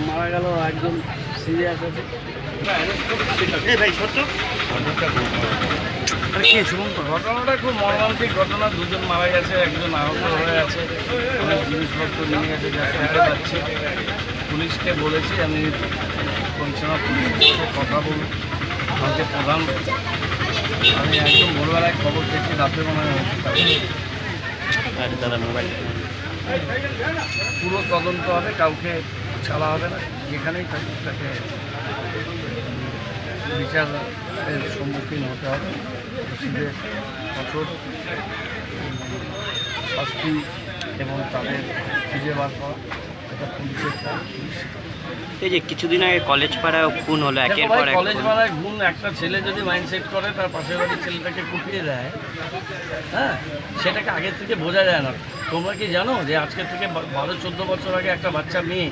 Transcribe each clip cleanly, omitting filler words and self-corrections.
মারা গেল একজন সিরিয়াস আছে। ভাই সত্য ঘটনাটা খুব মর্মান্তিক ঘটনা। দুজন মারা গেছে, একজন আহত হয়ে আছে, অনেক জিনিসপত্র নিয়ে গেছে, যা শুনতে পাচ্ছি। পুলিশকে বলেছি আমি কমিশনার পুলিশের সাথে কথা বলব। আমাকে প্রধান আমি একদম ভোরবেলায় খবর পেয়েছি, রাতে মনে হয় দাদা মোবাইল পুরো তদন্ত হবে, কাউকে ছাড়া হবে না। যেখানেই থাকি তাকে বিচারের সম্মুখীন হতে হবে। দোষীদের কঠোর শাস্তি এবং তাদের খুঁজে বার করা, এটা পুলিশের কাজ। এই যে কিছুদিন আগে কলেজ পাড়ায় খুন হলো, একের পর এক কলেজ পাড়ায় খুন। একটা ছেলে যদি মাইন্ডসেট করে তার পাশের বাড়ির ছেলেটাকে কুপিয়ে দেয়, হ্যাঁ, সেটাকে আগের থেকে বোঝা যায় না। তোমরা কি জানো যে আজকে থেকে 12-14 বছর আগে একটা বাচ্চা মেয়ে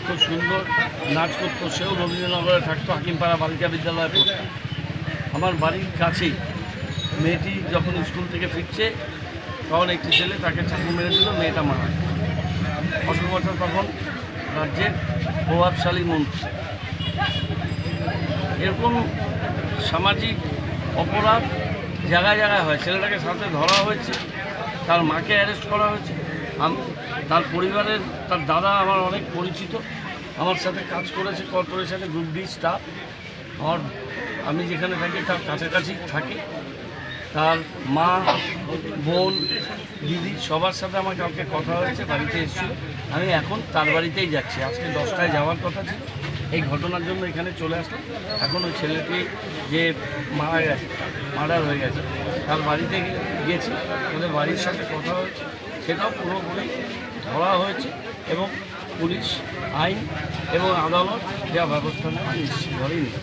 খুব সুন্দর নাচ করতো, সেও রবীন্দ্রনগরে থাকতো, হাকিমপাড়া বালিকা বিদ্যালয়ে পড়তো। আমার বাড়ির কাছেই মেয়েটি যখন স্কুল থেকে ফিরছে তখন একটি ছেলে তাকে চাকু মেরে দিল, মেয়েটা মারা গেল। অশোক বছর তখন রাজ্যের প্রভাবশালী মন্ত্রী। এরকম সামাজিক অপরাধ জায়গায় জায়গায় হয়। ছেলেটাকে সাথে ধরা হয়েছে, তার মাকে অ্যারেস্ট করা হয়েছে। তার পরিবারের তার দাদা আমার অনেক পরিচিত, আমার সাথে কাজ করেছে কর্পোরেশনে, গ্রুপ ডি স্টাফ। আমি যেখানে থাকি তার কাছাকাছি থাকে। তার মা, বোন, দিদি সবার সাথে আমার কালকে কথা হয়েছে, বাড়িতে এসেছিল। আমি এখন তার বাড়িতেই যাচ্ছি। আজকে 10টায় যাওয়ার কথা ছিল, এই ঘটনার জন্য এখানে চলে আসলাম। এখন ওই ছেলেটি যে মারা গেছে, মার্ডার হয়ে গেছে, তার বাড়িতে গিয়েছি, ওদের বাড়ির সাথে কথা হয়েছে, সেটাও পুরোপুরি ধরা হয়েছে এবং পুলিশ, আইন এবং আদালত যা ব্যবস্থা নেওয়া নিশ্চিতভাবেই নেই।